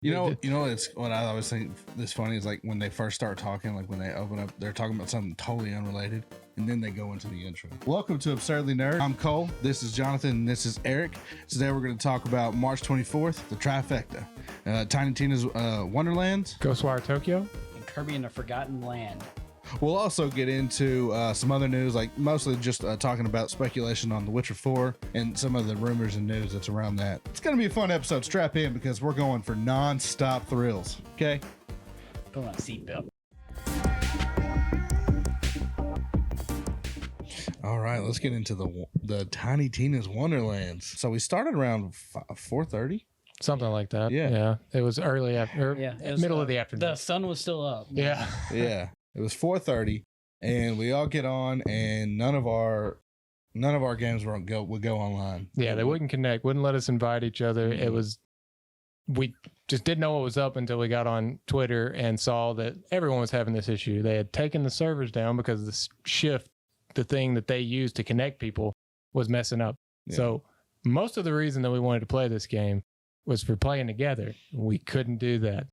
It's what I always think this funny is like when they first start talking, like when they open up, they're talking about something totally unrelated, and then they go into the intro. Welcome to Absurdly Nerd. I'm Cole. This is Jonathan, and this is Eric. Today we're going to talk about March 24th, the trifecta: Tiny Tina's Wonderlands, Ghostwire Tokyo, and Kirby in the Forgotten Land. We'll also get into some other news, like mostly just talking about speculation on The Witcher 4 and some of the rumors and news that's around that. It's going to be a fun episode. Strap in because we're going for non-stop thrills. Okay? Put on a seatbelt. All right, let's get into the Tiny Tina's Wonderlands. So we started around 4:30. something like that. Yeah. It was early after, It was, middle of the afternoon. The sun was still up. Yeah. Yeah. It was 4:30, and we all get on, and none of our games would go online. Yeah, they wouldn't connect, wouldn't let us invite each other. It was, we just didn't know what was up until we got on Twitter and saw that everyone was having this issue. They had taken the servers down because the shift, the thing that they used to connect people, was messing up. Yeah. So most of the reason that we wanted to play this game was for playing together. We couldn't do that.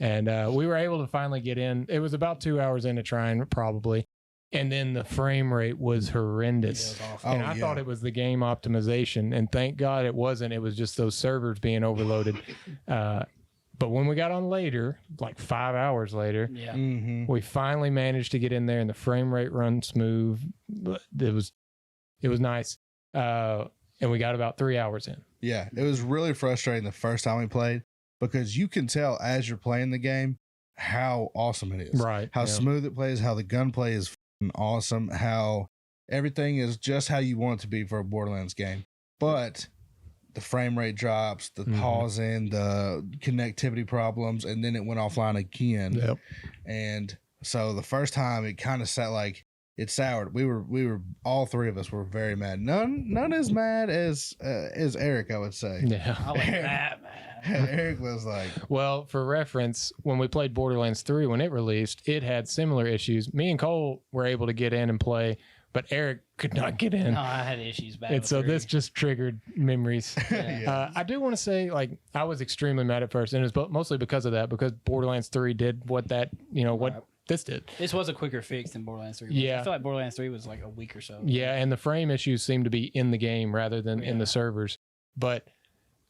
And we were able to finally get in. It was about 2 hours into trying, probably. And then the frame rate was horrendous. Yeah, it was awful. And I thought it was the game optimization. And thank God it wasn't. It was just those servers being overloaded. But when we got on later, like 5 hours later, Yeah. we finally managed to get in there and the frame rate run smooth. It was nice. And we got about 3 hours in. Yeah, it was really frustrating the first time we played because you can tell as you're playing the game how awesome it is. Right. How smooth it plays, how the gunplay is awesome, how everything is just how you want it to be for a Borderlands game. But the frame rate drops, the pausing, the connectivity problems, and then it went offline again. Yep. And so the first time it kind of sat like it soured. We were all three of us were very mad. None as mad as Eric, I would say. Yeah. I like that, man. Eric was like, well, for reference, when we played Borderlands 3, when it released, it had similar issues. Me and Cole were able to get in and play, but Eric could not get in. No, I had issues back. And so this just triggered memories. Yeah. I do want to say, like, I was extremely mad at first, and it was mostly because of that, because Borderlands 3 did what that, what this did. This was a quicker fix than Borderlands 3. Yeah. I feel like Borderlands 3 was like a week or so. Yeah, and the frame issues seem to be in the game rather than in the servers. But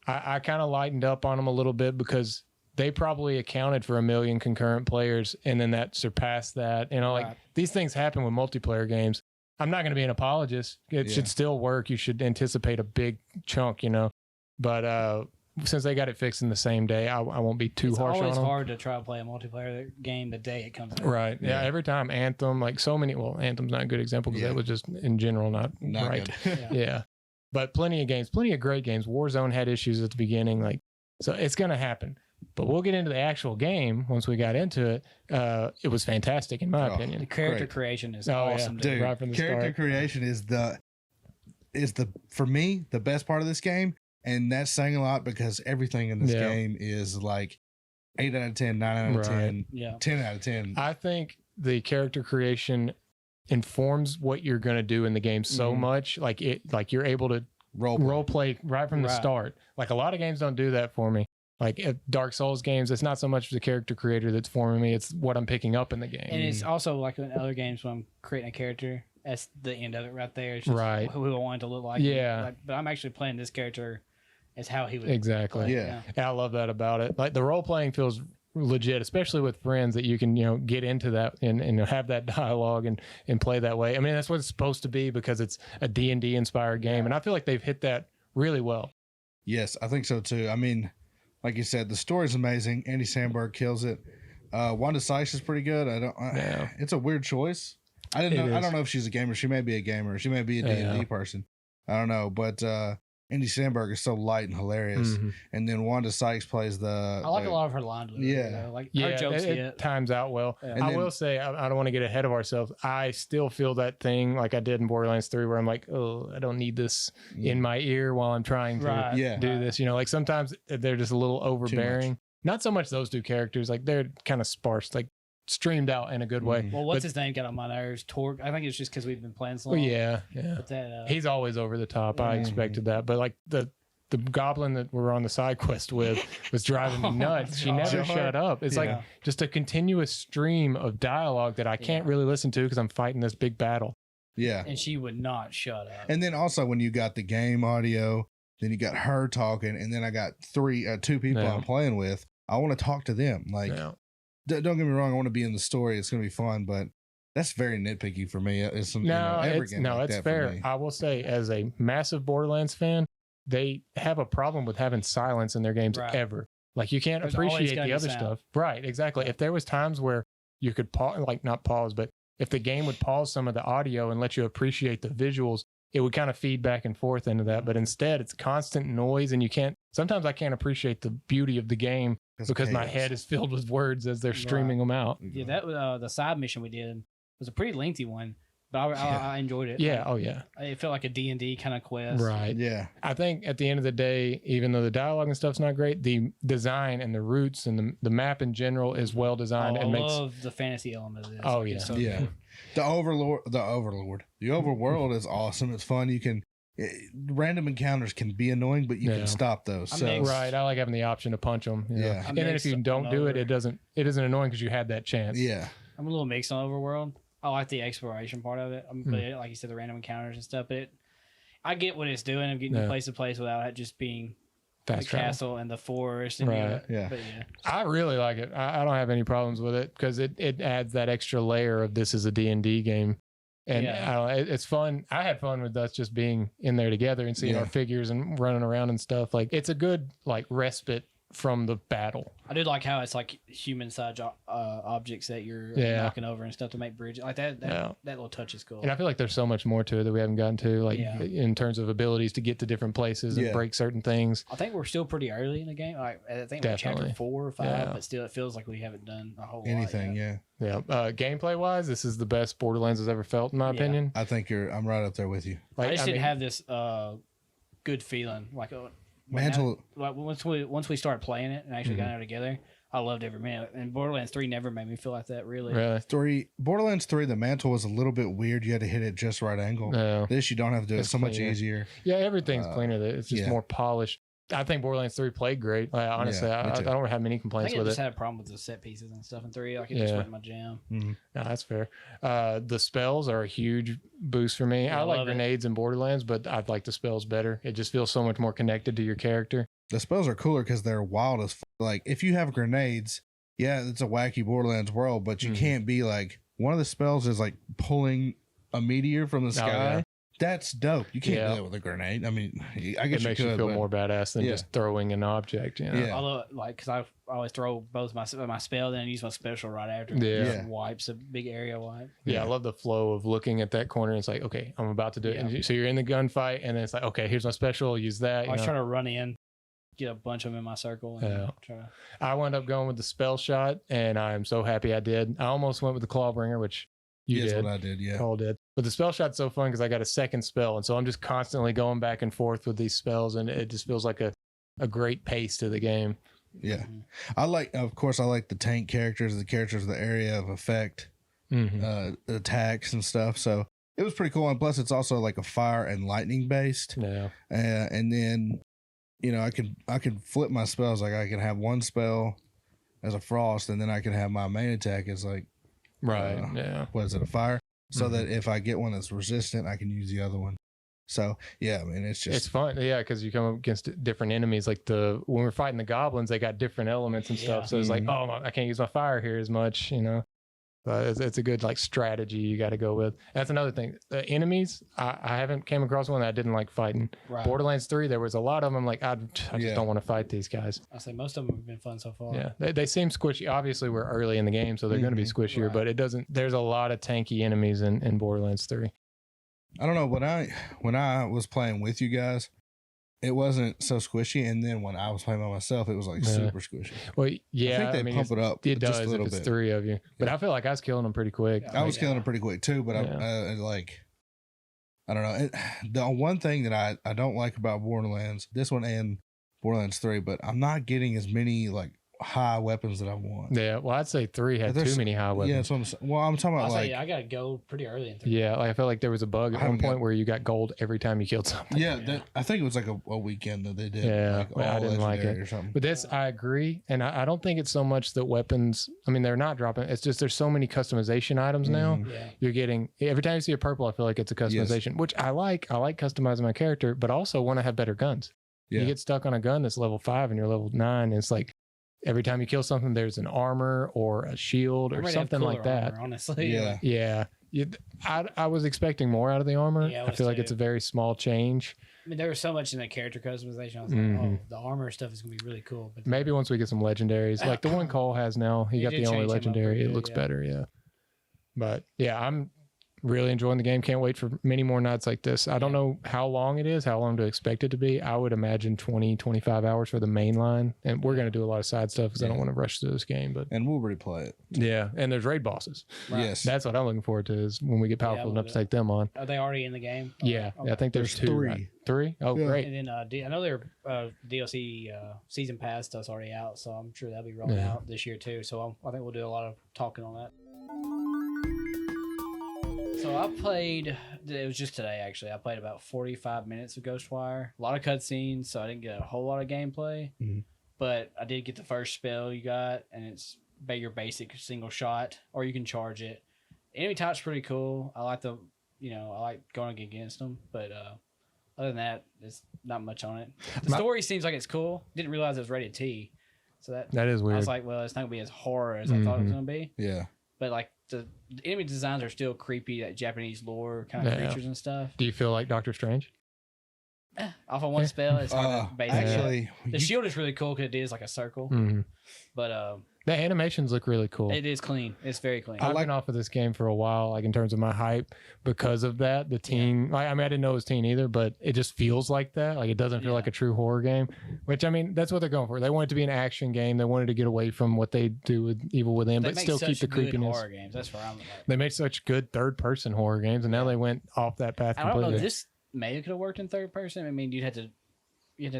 I kind of lightened up on them a little bit because they probably accounted for 1 million concurrent players, and then that surpassed that. Like these things happen with multiplayer games. I'm not going to be an apologist. It should still work. You should anticipate a big chunk, But since they got it fixed in the same day, I won't be too harsh on them. It's always hard to try to play a multiplayer game the day it comes out. Right. Yeah. Every time Anthem, like so many. Well, Anthem's not a good example because that was just in general not right. good. Yeah. But plenty of games, plenty of great games. Warzone had issues at the beginning, so it's going to happen. But we'll get into the actual game once we got into it. It was fantastic in my opinion. The character creation is awesome, dude. Right from the character start. creation is the for me the best part of this game, and that's saying a lot because everything in this game is like 8 out of 10, 9 out of 10, 10 out of 10. I think the character creation informs what you're going to do in the game so much, like you're able to role play right from the start. Like a lot of games don't do that for me. Like Dark Souls games, it's not so much the character creator that's forming me, it's what I'm picking up in the game. And it's also like in other games when I'm creating a character, that's the end of it right there. It's just who I want it to look like. Yeah. But I'm actually playing this character as how he would exactly play. Yeah. And I love that about it. Like the role playing feels legit, especially with friends, that you can get into that and have that dialogue and play that way. I mean, that's what it's supposed to be because it's a D&D inspired game, and I feel like they've hit that really well. Yes, I think so too. I mean, like you said, the story's amazing. Andy Samberg kills it. Wanda Sykes is pretty good. It's a weird choice. I don't know if she's a gamer. She may be a gamer. She may be a D&D person. I don't know, but Andy Samberg is so light and hilarious, and then Wanda Sykes plays the. I like a lot of her line delivery. Her jokes it times out well. And I will say, I don't want to get ahead of ourselves. I still feel that thing like I did in Borderlands 3, where I'm like, oh, I don't need this in my ear while I'm trying to do this. Like sometimes they're just a little overbearing. Not so much those two characters, like they're kind of sparse, like streamed out in a good way. Well, what's his name got on my nerves? Torque. I think it's just because we've been playing so long. Yeah. But that, he's always over the top. I expected that, but like the the goblin that we're on the side quest with was driving me nuts. She never shut up. It's like just a continuous stream of dialogue that I can't really listen to because I'm fighting this big battle. Yeah. And she would not shut up. And then also when you got the game audio, then you got her talking, and then I got two people I'm playing with. I want to talk to them. Like, don't get me wrong, I want to be in the story. It's going to be fun, but that's very nitpicky for me. It's fair. I will say, as a massive Borderlands fan, they have a problem with having silence in their games ever. Like, you can't appreciate the other stuff. Right, exactly. If there was times where you could not pause, but if the game would pause some of the audio and let you appreciate the visuals, it would kind of feed back and forth into that. But instead, it's constant noise, and sometimes I can't appreciate the beauty of the game because my head is filled with words as they're streaming them out. Yeah, that was the side mission we did was a pretty lengthy one, but I enjoyed it. Yeah, it felt like a D&D kind of quest. Right. Yeah. I think at the end of the day, even though the dialogue and stuff's not great, the design and the routes and the map in general is well designed. I love the fantasy element of this. Oh, yeah. So yeah. Cool. The overworld is awesome. It's fun. You can random encounters can be annoying, but you can stop those. Right. I like having the option to punch them. Yeah. And then if you don't do it, it isn't annoying because you had that chance. Yeah. I'm a little mixed on overworld. I like the exploration part of it. But like you said, the random encounters and stuff. But I get what it's doing. I'm getting from place to place without it just being the castle and the forest. And yeah. But I really like it. I don't have any problems with it because it adds that extra layer of this is a D&D game. And it's fun. I had fun with us just being in there together and seeing our figures and running around and stuff. Like, it's a good respite from the battle. I do like how it's like human sized objects that you're knocking over and stuff to make bridges. Like that little touch is cool. And I feel like there's so much more to it that we haven't gotten to, in terms of abilities to get to different places and break certain things. I think we're still pretty early in the game. Like, I think we're chapter 4 or 5, but still it feels like we haven't done a whole lot yet. Gameplay wise, this is the best Borderlands has ever felt, in my opinion. I think I'm right up there with you. I just didn't have this good feeling like once we started playing it and actually got out together, I loved every minute. And Borderlands 3 never made me feel like that, really. Borderlands 3, the mantle was a little bit weird. You had to hit it just right angle. This you don't have to do it. It's so much easier. Yeah, everything's cleaner. It's just more polished. I think Borderlands 3 played great. Honestly, I don't have many complaints with it. I just had a problem with the set pieces and stuff in 3. Like, it just wasn't my jam. No, that's fair. The spells are a huge boost for me. I like grenades in Borderlands, but I like the spells better. It just feels so much more connected to your character. The spells are cooler because they're wild as like, if you have grenades, it's a wacky Borderlands world, but you can't be like, one of the spells is like pulling a meteor from the sky. That's dope. You can't do that with a grenade. I mean, I guess it makes you feel more badass than just throwing an object. You know? Yeah. I love, because I always throw both my spell, then use my special right after. Wipes a big area wipe. I love the flow of looking at that corner. And it's like, okay, I'm about to do it. And so you're in the gunfight, and then it's like, okay, here's my special. Use that. I was trying to run in, get a bunch of them in my circle. And I wound up going with the spell shot, and I'm so happy I did. I almost went with the Clawbringer, which you did. That's what I did. Yeah, Cole did. But the spell shot's so fun because I got a second spell, and so I'm just constantly going back and forth with these spells, and it just feels like a great pace to the game. Yeah, I like the tank characters, the characters of the area of effect, attacks and stuff. So it was pretty cool, and plus it's also like a fire and lightning based. Yeah, and then I can flip my spells. Like, I can have one spell as a frost, and then I can have my main attack as like what is it, a fire? So that if I get one that's resistant, I can use the other one. So I mean, it's fun. Yeah, because you come up against different enemies. Like when we're fighting the goblins, they got different elements and stuff. So it's like, I can't use my fire here as much, But it's a good strategy you got to go with. That's another thing. The enemies, I haven't came across one that I didn't like fighting. Right. Borderlands 3, there was a lot of them. Like, I just don't want to fight these guys. I say most of them have been fun so far. Yeah, they seem squishy. Obviously, we're early in the game, so they're going to be squishier. But it doesn't. There's a lot of tanky enemies in Borderlands 3. I don't know. When I was playing with you guys, it wasn't so squishy, and then when I was playing by myself, it was like super squishy. Well, I think they pump it up. It just does a little if it's bit. 3 of you, but I feel like I was killing them pretty quick. I was killing them pretty quick too, but I don't know. The one thing that I don't like about Borderlands, this one and Borderlands 3, but I'm not getting as many like high weapons that I want. Yeah, well, I'd say 3 had too many high weapons. Yeah, that's what I'm saying. Well, I'm talking about I got gold pretty early in 3. Yeah, like I felt like there was a bug at one point where you got gold every time you killed something. Yeah, I think it was like a weekend that they did. Yeah, like I didn't like it. Or something. But this, I agree, and I don't think it's so much that weapons. I mean, they're not dropping. It's just there's so many customization items now. Yeah. You're getting every time you see a purple, I feel like it's a customization, which I like. I like customizing my character, but also want to have better guns. Yeah. You get stuck on a gun that's level 5 and you're level 9, and it's like every time you kill something, there's an armor or a shield or something like that. Armor, honestly, yeah. I was expecting more out of the armor. Yeah, I feel like it's a very small change. I mean, there was so much in the character customization. I was like, oh, the armor stuff is gonna be really cool. But maybe once we get some legendaries, like the one Cole has now, he got the only legendary. It looks better, yeah. But yeah, I'm really enjoying the game. Can't wait for many more nights like this. I don't know how long it is, how long to expect it to be. I would imagine 20, 25 hours for the main line. And we're going to do a lot of side stuff because I don't want to rush through this game. And we'll replay it. Yeah. And there's raid bosses. Right. Yes. That's what I'm looking forward to is when we get powerful enough to take them on. Are they already in the game? Yeah. Okay. I think there's 2. 3. Right? 3? Oh, great. And then I know their DLC season pass stuff's already out. So I'm sure that'll be rolling out this year too. So I think we'll do a lot of talking on that. So I played, it was just today actually, I played about 45 minutes of Ghostwire. A lot of cutscenes, so I didn't get a whole lot of gameplay. Mm-hmm. But I did get the first spell you got, and it's your basic single shot, or you can charge it. Enemy type's pretty cool. I like I like going against them, but other than that, there's not much on it. The story seems like it's cool. Didn't realize it was rated T. So that is weird. I was like, well, it's not going to be as horror as I thought it was going to be. Yeah. But like the enemy designs are still creepy, that Japanese lore kind of creatures and stuff. Do you feel like Doctor Strange? Off of one spell, it's hard to basically. Actually, the shield is really cool because it is like a circle. Mm-hmm. But the animations look really cool. It is clean. It's very clean. I've been off of this game for a while, like in terms of my hype, because of that. The teen, I mean, I didn't know it was teen either, but it just feels like that. Like it doesn't feel like a true horror game. Which I mean, that's what they're going for. They want it to be an action game. They wanted to get away from what they do with Evil Within, but still keep the creepiness. Horror games. That's where I'm at. They make such good third-person horror games, and now they went off that path completely. I don't know. This maybe could have worked in third person. I mean, you had to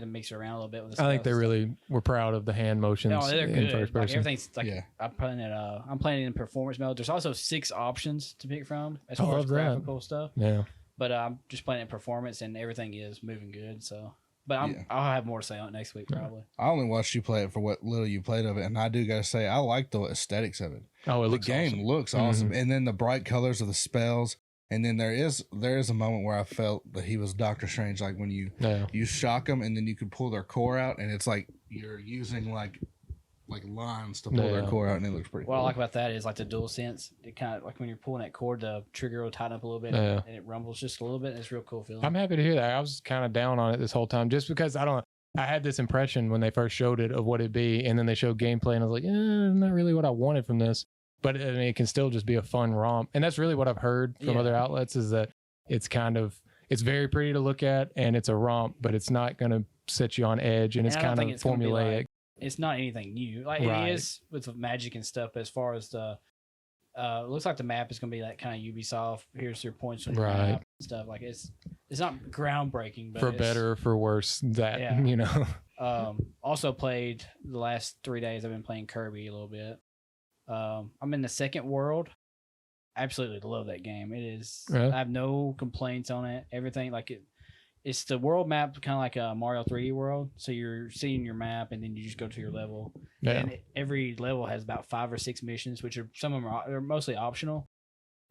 mix it around a little bit with the I think they really were proud of the hand motions. No, they're in good. First person. Everything's like I'm playing it in performance mode. There's also 6 options to pick from as far as graphical stuff. Yeah. But I'm just playing it in performance, and everything is moving good. So, but I'll have more to say on it next week probably. I only watched you play it for what little you played of it, and I do gotta say I like the aesthetics of it. Oh, the game looks awesome, and then the bright colors of the spells. And then there is a moment where I felt that he was Doctor Strange, like when you shock them and then you could pull their core out, and it's like you're using like lines to pull their core out, and it looks pretty cool. What I like about that is like the dual sense. It kind of like when you're pulling that cord, the trigger will tighten up a little bit and it rumbles just a little bit. It's a real cool feeling. I'm happy to hear that. I was kind of down on it this whole time just because I had this impression when they first showed it of what it'd be, and then they showed gameplay, and I was like, not really what I wanted from this. But I mean, it can still just be a fun romp. And that's really what I've heard from other outlets is that it's very pretty to look at and it's a romp, but it's not going to set you on edge and it's kind of formulaic. It's not anything new. Like it is with magic and stuff, but as far as the, it looks like the map is going to be that kind of Ubisoft. Here's your points on your map and stuff. Like it's not groundbreaking, but for better or for worse, Also played the last 3 days. I've been playing Kirby a little bit. I'm in the second world. Absolutely love that game. It is. I have no complaints on it. Everything it's the world map, kind of like a Mario 3D world. So you're seeing your map, and then you just go to your level. Yeah. And every level has about 5 or 6 missions, which are some of them are mostly optional,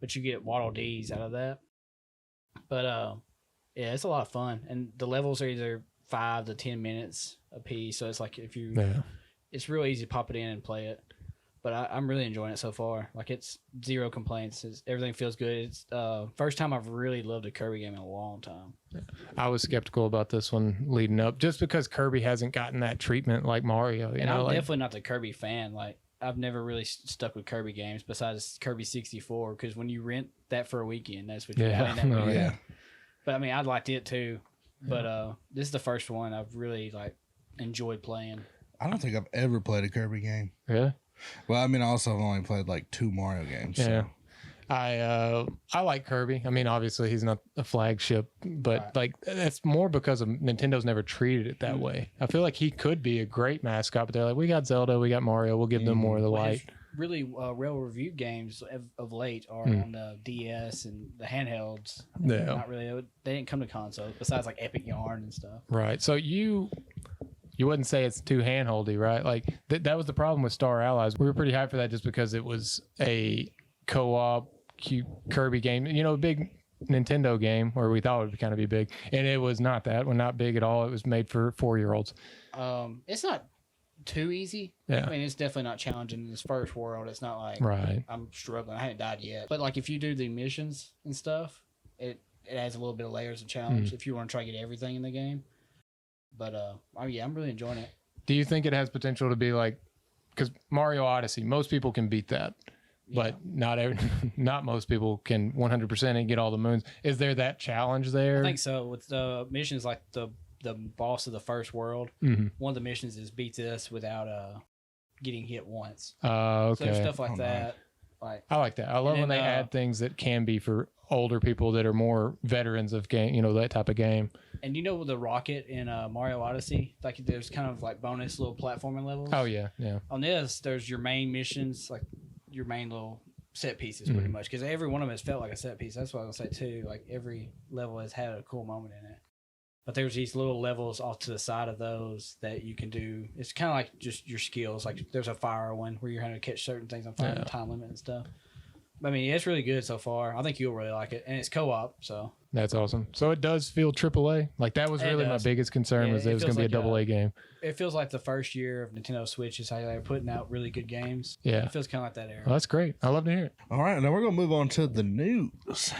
but you get Waddle Dees out of that. But it's a lot of fun, and the levels are either 5 to 10 minutes a piece. So it's like it's real easy to pop it in and play it. But I'm really enjoying it so far. Like it's 0 complaints. Everything feels good. It's first time I've really loved a Kirby game in a long time. I was skeptical about this one leading up, just because Kirby hasn't gotten that treatment like Mario. I'm definitely not the Kirby fan. Like I've never really stuck with Kirby games besides Kirby 64, because when you rent that for a weekend, that's what you're playing that weekend. Yeah. But I mean, I liked it too. But this is the first one I've really enjoyed playing. I don't think I've ever played a Kirby game. Yeah. Well, I mean, also I've only played 2 Mario games. Yeah. I like Kirby. I mean, obviously he's not a flagship, but like that's more because of Nintendo's never treated it that way. I feel like he could be a great mascot, but they're like, we got Zelda, we got Mario, we'll give them more of the light. Really well-reviewed games of late are on the DS and the handhelds. Yeah. Not really. They didn't come to consoles besides like Epic Yarn and stuff. Right. So you wouldn't say it's too handholdy, right? Like that was the problem with Star Allies. We were pretty hyped for that just because it was a co-op cute Kirby game, a big Nintendo game, or we thought it would kind of be big, and it was not that. Well, not big at all. It was made for 4-year-olds. It's not too easy. Yeah. I mean, it's definitely not challenging in this first world. It's not like I'm struggling. I haven't died yet. But like if you do the missions and stuff, it adds a little bit of layers of challenge if you want to try to get everything in the game. But I'm really enjoying it. Do you think it has potential to be like, because Mario Odyssey, most people can beat that, but not most people can 100% and get all the moons. Is there that challenge there? I think so. With the missions like the boss of the first world, one of the missions is beat this without getting hit once. Okay. So stuff like that. Like I like that. I love when they add things that can be for older people that are more veterans of game, that type of game. And the rocket in Mario Odyssey, like there's kind of like bonus little platforming levels. Oh yeah. On this, there's your main missions, like your main little set pieces, pretty much, because every one of them has felt like a set piece. That's what I was gonna say too. Like every level has had a cool moment in it. But there's these little levels off to the side of those that you can do. It's kind of like just your skills. Like there's a fire one where you're having to catch certain things on fire, and time limit and stuff. I mean, it's really good so far. I think you'll really like it, and it's co-op. So that's awesome. So it does feel AAA. Like that was really my biggest concern was it was going to be a AA game. It feels like the first year of Nintendo Switch is how they're putting out really good games. Yeah, it feels kind of like that era. Well, that's great. I love to hear it. All right, now we're going to move on to the news,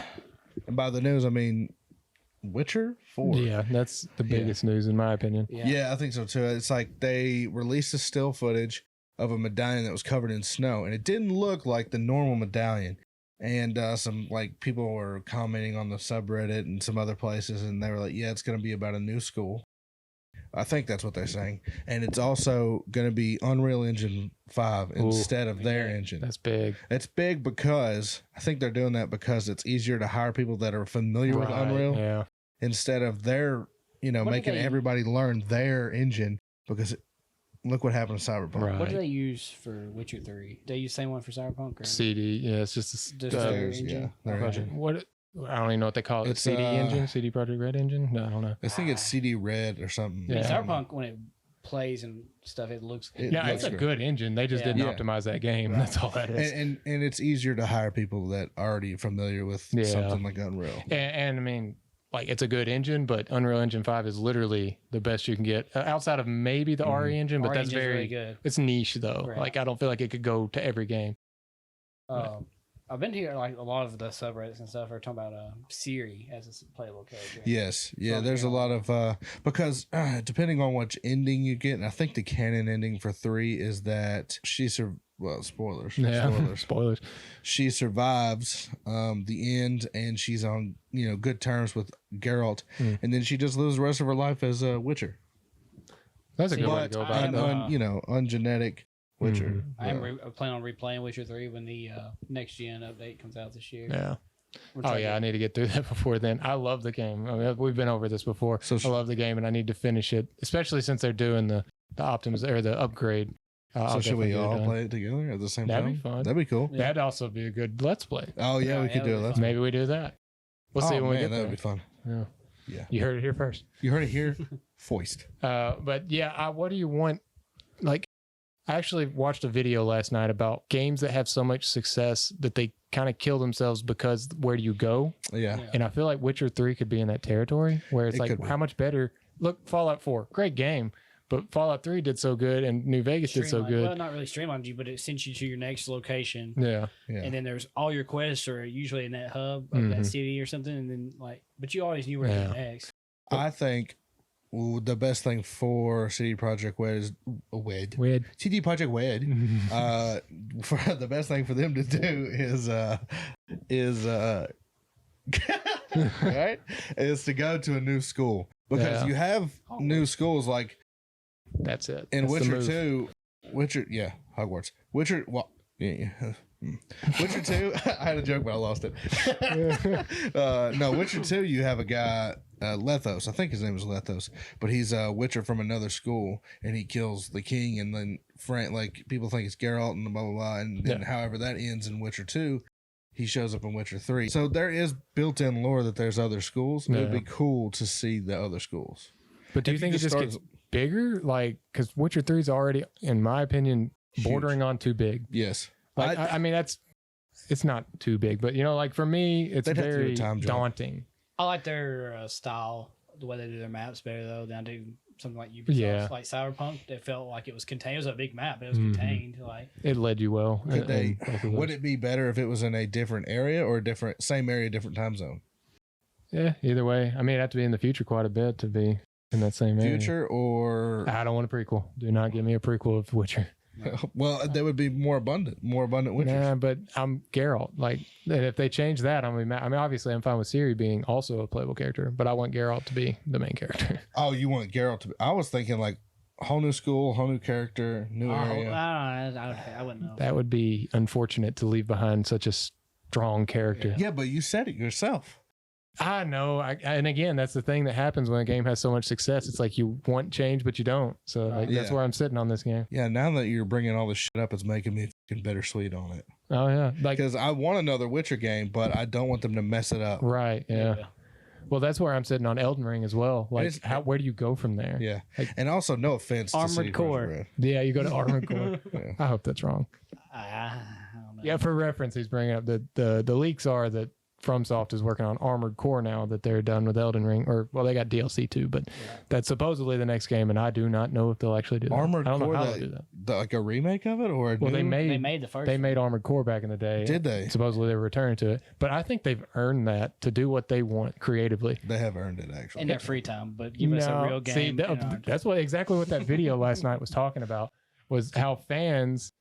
and by the news I mean Witcher 4. Yeah, that's the biggest news in my opinion. Yeah, I think so too. It's like they released the still footage of a medallion that was covered in snow, and it didn't look like the normal medallion. And some like people were commenting on the subreddit and some other places, and they were like, yeah, it's going to be about a new school. I think that's what they're saying. And it's also going to be Unreal Engine 5 instead of their engine. That's big. It's big because I think they're doing that because it's easier to hire people that are familiar with Unreal instead of their, making everybody learn their engine, because look what happened to Cyberpunk. Right. What do they use for Witcher 3? Do they use the same one for Cyberpunk? Or? CD. Yeah, it's just their engine. What? I don't even know what they call it. It's CD engine, CD Projekt Red engine. No, I don't know. I think it's CD Red or something. Yeah. Cyberpunk, when it plays and stuff, it looks. It's a good engine. They just didn't optimize that game. Right. That's all that is. And it's easier to hire people that are already familiar with something like Unreal. And I mean, like it's a good engine, but Unreal Engine 5 is literally the best you can get outside of maybe the RE engine, but that's very really good. It's niche though. Right. Like I don't feel like it could go to every game. I've been here, like a lot of the subreddits and stuff are talking about Siri as a playable character. Yes, there's a lot of because depending on which ending you get, and I think the canon ending for 3 is that spoilers. Spoilers. She survives the end, and she's on good terms with Geralt, and then she just lives the rest of her life as a Witcher. That's a good way to go about it. Ungenetic Witcher. I am planning on replaying Witcher 3 when the next gen update comes out this year. Yeah. I need to get through that before then. I love the game. I mean, we've been over this before. So I love the game, and I need to finish it, especially since they're doing the upgrade. So should we all play it together at the same time? That'd be fun. That'd be cool. Yeah. That'd also be a good Let's Play. Oh yeah, we could do a Let's Play. Maybe we do that. We'll see when we get there. That'd be fun. Yeah. You heard it here first. You heard it here, Foist. But yeah, what do you want? Like, I actually watched a video last night about games that have so much success that they kind of kill themselves because where do you go? Yeah. And I feel like Witcher 3 could be in that territory where it's like, how much better? Look, Fallout 4, great game, but Fallout 3 did so good and New Vegas did so good. Well, not really streamlined you, but it sends you to your next location. Yeah. And then there's all your quests are usually in that hub of that city or something. And then but you always knew where to go next. I think the best thing for CD Projekt Red is CD Projekt Red. For the best thing for them to do is to go to a new school, because you have new schools like that's it. In Witcher 2, Hogwarts. Witcher. Well, Yeah. Witcher 2, I had a joke, but I lost it. No, Witcher 2, you have a guy, Lethos. I think his name is Lethos, but he's a Witcher from another school, and he kills the king, and then people think it's Geralt and blah, blah, blah. And then however that ends in Witcher 2, he shows up in Witcher 3. So there is built-in lore that there's other schools. Yeah. It would be cool to see the other schools. But do you think it just gets bigger? Like, because Witcher 3 is already, in my opinion, bordering on too big. Yes. Like, I mean, it's not too big, but, like, for me, it's very daunting. I like their style, the way they do their maps better, though, than I do something like Ubisoft, like Cyberpunk. It felt like it was contained. It was a big map, but it was contained. Like, it led you well. Would it be better if it was in a different area or same area, different time zone? Yeah, either way. I mean, it'd have to be in the future quite a bit to be in that same area. Future or... I don't want a prequel. Do not give me a prequel of Witcher. Well, that would be more abundant Witchers. Yeah, but I'm Geralt. Like, if they change that, I'm gonna be mad. I mean, obviously, I'm fine with Ciri being also a playable character, but I want Geralt to be the main character. Oh, you want Geralt to be... I was thinking, like, whole new school, whole new character, new area. I wouldn't know. That would be unfortunate to leave behind such a strong character. Yeah, but you said it yourself. I know. And again, that's the thing that happens when a game has so much success. It's like you want change, but you don't. So that's where I'm sitting on this game. Yeah, now that you're bringing all this shit up, it's making me fucking bittersweet on it. Oh, yeah. Because I want another Witcher game, but I don't want them to mess it up. Right, yeah. Well, that's where I'm sitting on Elden Ring as well. Like, where do you go from there? Yeah. Like, and also, no offense to Armored Core. Yeah, you go to Armored Core. Yeah. I hope that's wrong. I don't know. Yeah, for reference, he's bringing up the leaks are that FromSoft is working on Armored Core now that they're done with Elden Ring, they got DLC too, but that's supposedly the next game, and I do not know if they'll actually do that. Armored Core, I don't know how they'll do that. Like a remake of it, or they made the first. They made Armored Core back in the day. Did they? Supposedly they were returning to it, but I think they've earned that to do what they want creatively. They have earned it actually in their free time, but give us a real game. See, that's exactly what that video last night was talking about, was how fans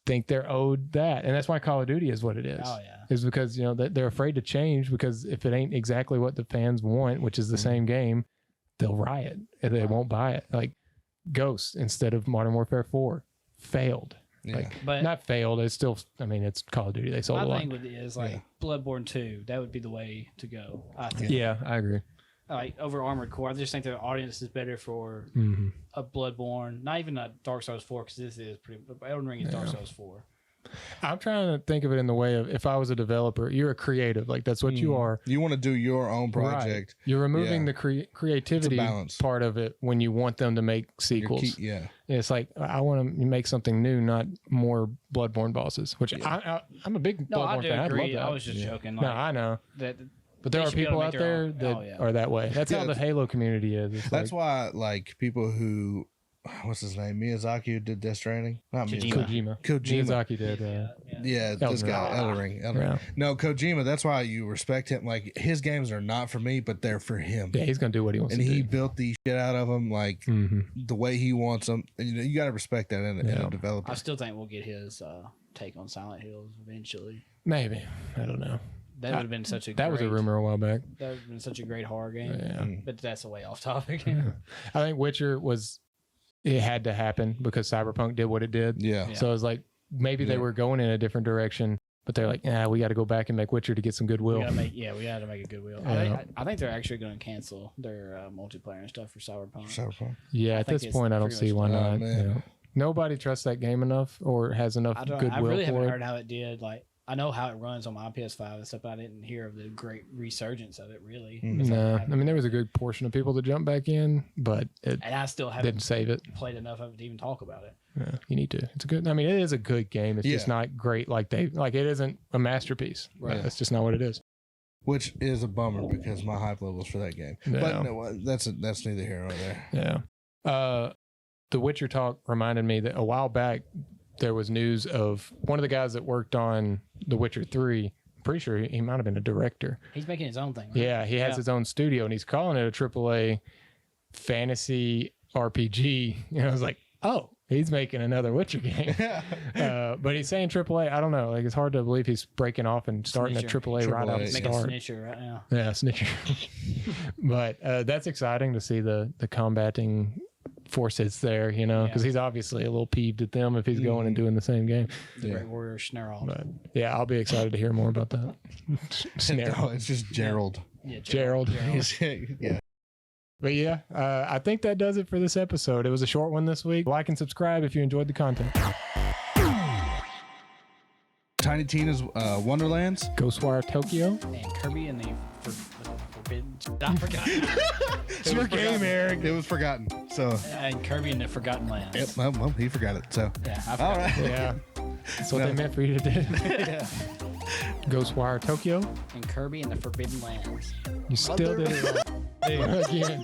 think they're owed that, and that's why Call of Duty is what it is. Oh yeah, is because they're afraid to change, because if it ain't exactly what the fans want, which is the same game, they'll riot and they won't buy it. Like Ghost instead of Modern Warfare 4 failed. Yeah. But not failed. It's still. I mean, it's Call of Duty. They sold a lot. My thing with it is Bloodborne 2. That would be the way to go, I think. Yeah, I agree. Like over Armored Core, I just think the audience is better for a Bloodborne, not even a Dark Souls 4, because this is pretty. Elden Ring is Dark Souls 4. I'm trying to think of it in the way of, if I was a developer, you're a creative, like that's what you are. You want to do your own project. Right. You're removing the creativity part of it when you want them to make sequels. It's like, I want to make something new, not more Bloodborne bosses. Which I'm a big Bloodborne fan. I love that. I was just joking. No, I know that. But there are people out there that are that way. That's how the Halo community is. That's why, like, people who, what's his name? Miyazaki, who did Death Stranding? Not Kojima. Miyazaki did. This guy, Elden Ring. No, Kojima, that's why you respect him. Like, his games are not for me, but they're for him. Yeah, he's going to do what he wants to do. And he built the shit out of them, like, the way he wants them. And, you got to respect that in a developer. I still think we'll get his take on Silent Hills eventually. Maybe. I don't know. That would have been such a That was a rumor a while back. That would have been such a great horror game. Yeah. But that's a way off topic. I think Witcher it had to happen because Cyberpunk did what it did. Yeah. So it was like, maybe they were going in a different direction, but they're like, we got to go back and make Witcher to get some goodwill. We got to make a goodwill. I think they're actually going to cancel their multiplayer and stuff for Cyberpunk. Yeah, at this point, I don't see why not. Nobody trusts that game enough or has enough goodwill for it. I really haven't heard how it did. Like, I know how it runs on my PS5 and stuff, but I didn't hear of the great resurgence of it, really. No, I mean, there was a good portion of people that jumped back in, but I still haven't save it. Played enough of it to even talk about it. Yeah, you need to. It's it is a good game. It's just not great. It isn't a masterpiece. Right. That's just not what it is. Which is a bummer because my hype levels for that game. Yeah. But no, that's neither here nor there. Yeah. The Witcher talk reminded me that a while back, there was news of one of the guys that worked on The Witcher 3. I'm pretty sure he might have been a director. He's making his own thing, right? Yeah, he has his own studio, and he's calling it a AAA fantasy RPG. And I was like, oh, he's making another Witcher game. But he's saying AAA. I don't know. Like, it's hard to believe he's breaking off and starting a AAA right out of the start. Making Snitcher right now. Yeah, Snitcher. But that's exciting to see the combating forces there, you know, because he's obviously a little peeved at them if he's going and doing the same game. The Great Warrior Snarl. But yeah, I'll be excited to hear more about that. No, it's just Gerald. Yeah, Gerald. Yeah. But yeah, I think that does it for this episode. It was a short one this week. Like and subscribe if you enjoyed the content. Tiny Tina's Wonderlands. Ghostwire Tokyo. And Kirby and the Forbidden... I forgot. It's your game, Eric. It was forgotten. So. And Kirby and the Forgotten Lands. Yep. Well, he forgot it. So. Yeah, I forgot. All right. Yeah. That's what they meant for you to do. Yeah. Ghostwire Tokyo. And Kirby and the Forbidden Lands. You still did it wrong. Again.